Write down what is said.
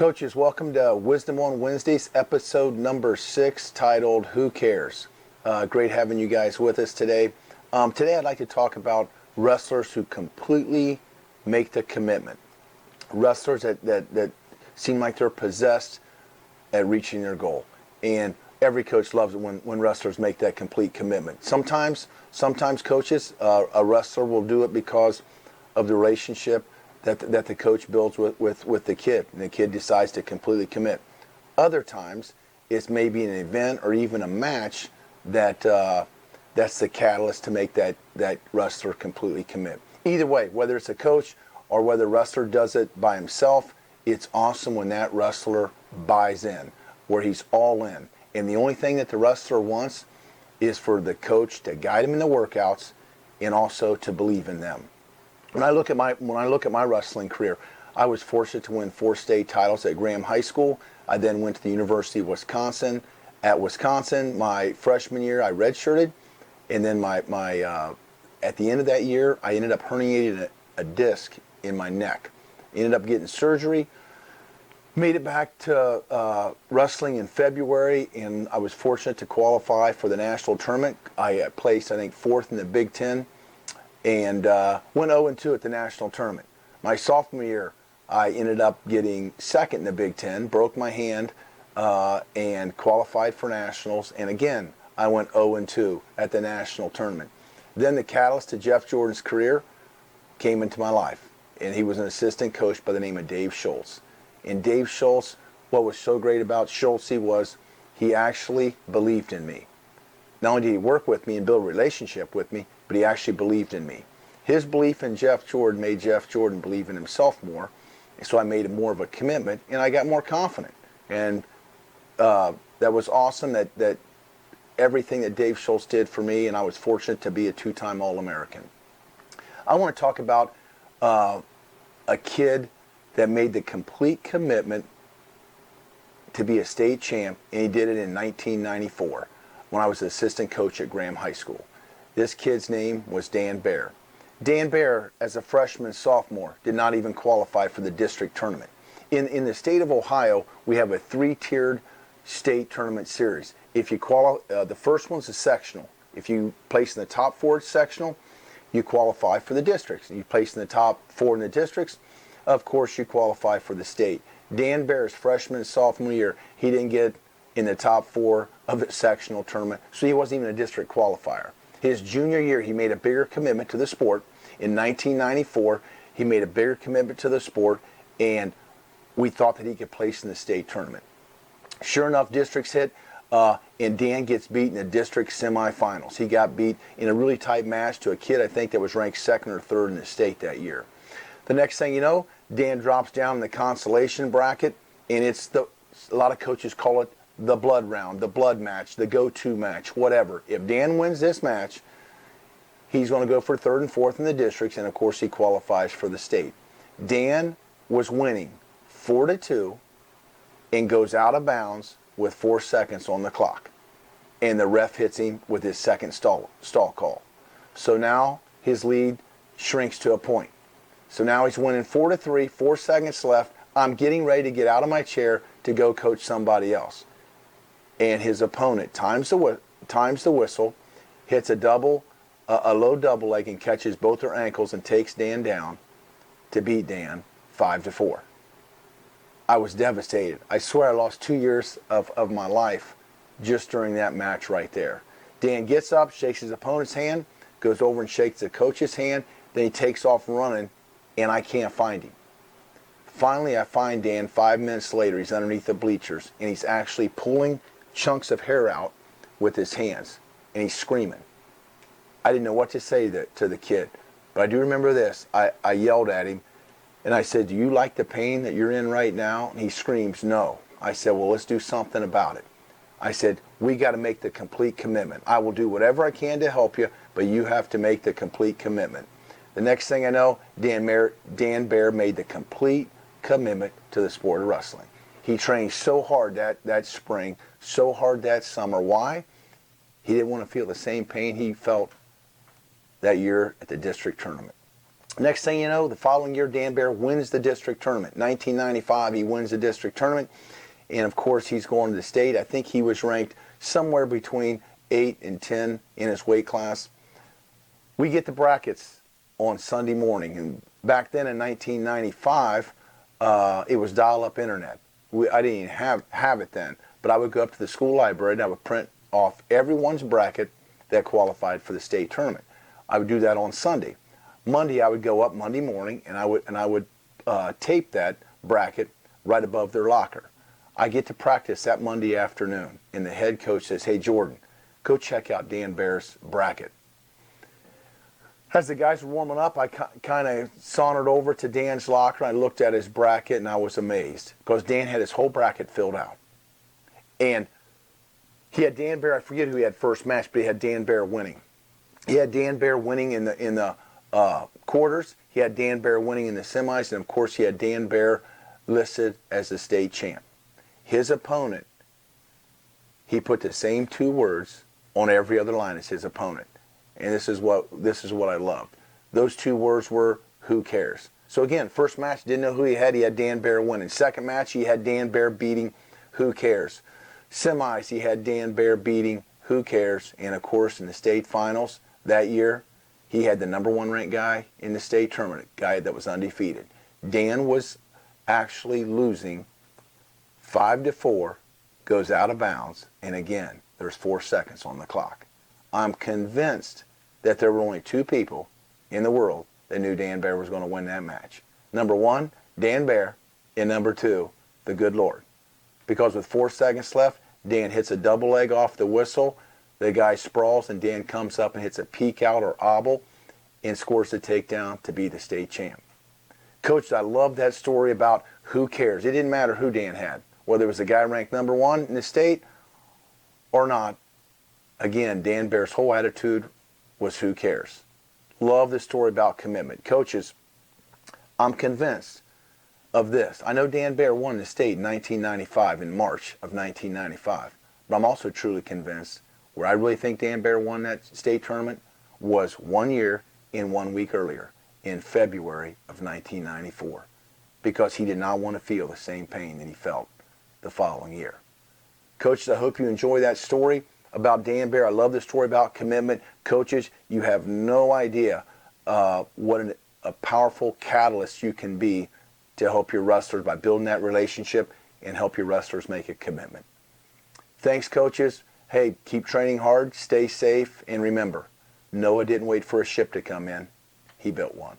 Coaches, welcome to Wisdom on Wednesdays, episode number 6, titled Who Cares? Great having you guys with us today. Today I'd like to talk about wrestlers who completely make the commitment. Wrestlers that seem like they're possessed at reaching their goal. And every coach loves it when wrestlers make that complete commitment. Sometimes coaches, a wrestler will do it because of the relationship that the coach builds with the kid, and the kid decides to completely commit. Other times, it's maybe an event or even a match that's the catalyst to make that wrestler completely commit. Either way, whether it's a coach or whether a wrestler does it by himself, it's awesome when that wrestler buys in, where he's all in. And the only thing that the wrestler wants is for the coach to guide him in the workouts and also to believe in them. When I look at my wrestling career, I was fortunate to win 4 state titles at Graham High School. I then went to the University of Wisconsin. At Wisconsin, my freshman year, I redshirted, and then at the end of that year, I ended up herniating a disc in my neck. Ended up getting surgery. Made it back to wrestling in February, and I was fortunate to qualify for the national tournament. I placed, I think, 4th in the Big Ten. And went 0-2 at the national tournament. My sophomore year, I ended up getting 2nd in the Big Ten, broke my hand, and qualified for nationals. And again, I went 0-2 at the national tournament. Then the catalyst to Jeff Jordan's career came into my life. And he was an assistant coach by the name of Dave Schultz. And Dave Schultz, what was so great about Schultz was he actually believed in me. Not only did he work with me and build a relationship with me, but he actually believed in me. His belief in Jeff Jordan made Jeff Jordan believe in himself more, and so I made more of a commitment, and I got more confident. And that was awesome that everything that Dave Schultz did for me, and I was fortunate to be a 2-time All-American. I want to talk about a kid that made the complete commitment to be a state champ, and he did it in 1994 when I was an assistant coach at Graham High School. This kid's name was Dan Baer. Dan Baer, as a freshman and sophomore, did not even qualify for the district tournament. In the state of Ohio, we have a 3-tiered state tournament series. If you the first one's a sectional. If you place in the top 4 sectional, you qualify for the districts. And you place in the top 4 in the districts, of course, you qualify for the state. Dan Baer's freshman and sophomore year, he didn't get in the top 4 of the sectional tournament, so he wasn't even a district qualifier. His junior year, he made a bigger commitment to the sport. In 1994, he made a bigger commitment to the sport, and we thought that he could place in the state tournament. Sure enough, districts hit, and Dan gets beat in the district semifinals. He got beat in a really tight match to a kid, I think, that was ranked 2nd or 3rd in the state that year. The next thing you know, Dan drops down in the consolation bracket, and a lot of coaches call it the blood round, the blood match, the go-to match, whatever. If Dan wins this match, he's going to go for 3rd and 4th in the districts, and of course he qualifies for the state. Dan was winning 4-2 and goes out of bounds with 4 seconds on the clock. And the ref hits him with his second stall call. So now his lead shrinks to a point. So now he's winning 4-3, 4 seconds left. I'm getting ready to get out of my chair to go coach somebody else. And his opponent times the whistle, hits a low double leg, and catches both their ankles and takes Dan down to beat Dan 5-4. I was devastated. I swear I lost 2 years of my life just during that match right there. Dan gets up, shakes his opponent's hand, goes over and shakes the coach's hand, then he takes off running, and I can't find him. Finally, I find Dan 5 minutes later. He's underneath the bleachers, and he's actually pulling chunks of hair out with his hands, and he's screaming. I didn't know what to say to the kid, but I do remember this. I yelled at him, and I said, "Do you like the pain that you're in right now?" And he screams, "No." I said, "Well, let's do something about it." I said, "We got to make the complete commitment. I will do whatever I can to help you, but you have to make the complete commitment." The next thing I know, Dan Baer made the complete commitment to the sport of wrestling. He trained so hard that spring, so hard that summer. Why? He didn't want to feel the same pain he felt that year at the district tournament. Next thing you know, the following year, Dan Bear wins the district tournament. 1995, he wins the district tournament. And of course, he's going to the state. I think he was ranked somewhere between 8 and 10 in his weight class. We get the brackets on Sunday morning. And back then in 1995, it was dial-up internet. I didn't even have it then. But I would go up to the school library and I would print off everyone's bracket that qualified for the state tournament. I would do that on Sunday. Monday, I would go up Monday morning and I would tape that bracket right above their locker. I get to practice that Monday afternoon, and the head coach says, "Hey, Jordan, go check out Dan Bear's bracket." As the guys were warming up, I kind of sauntered over to Dan's locker, and I looked at his bracket, and I was amazed because Dan had his whole bracket filled out. And he had Dan Bear, I forget who he had first match, but he had Dan Bear winning. He had Dan Bear winning in the quarters. He had Dan Bear winning in the semis, and of course he had Dan Bear listed as the state champ. His opponent, he put the same 2 words on every other line as his opponent, and this is what I loved. Those 2 words were "Who cares?" So again, first match, didn't know who he had. He had Dan Bear winning. Second match, he had Dan Bear beating "Who cares?" Semis, he had Dan Bear beating "Who cares?" And of course, in the state finals that year, he had the number 1 ranked guy in the state tournament, guy that was undefeated. Dan was actually losing 5-4, goes out of bounds, and again, there's 4 seconds on the clock. I'm convinced that there were only 2 people in the world that knew Dan Bear was going to win that match. Number 1, Dan Bear, and number 2, the good Lord. Because with 4 seconds left, Dan hits a double leg off the whistle, the guy sprawls, and Dan comes up and hits a peek out or obble and scores the takedown to be the state champ. Coach, I love that story about who cares. It didn't matter who Dan had, whether it was a guy ranked number 1 in the state or not. Again, Dan Bear's whole attitude was who cares. Love the story about commitment. Coaches, I'm convinced of this. I know Dan Bear won the state in 1995, in March of 1995, but I'm also truly convinced where I really think Dan Bear won that state tournament was 1 year and 1 week earlier, in February of 1994, because he did not want to feel the same pain that he felt the following year. Coaches, I hope you enjoy that story about Dan Bear. I love the story about commitment. Coaches, you have no idea what a powerful catalyst you can be to help your wrestlers by building that relationship and help your wrestlers make a commitment. Thanks, coaches. Hey, keep training hard, stay safe, and remember, Noah didn't wait for a ship to come in. He built one.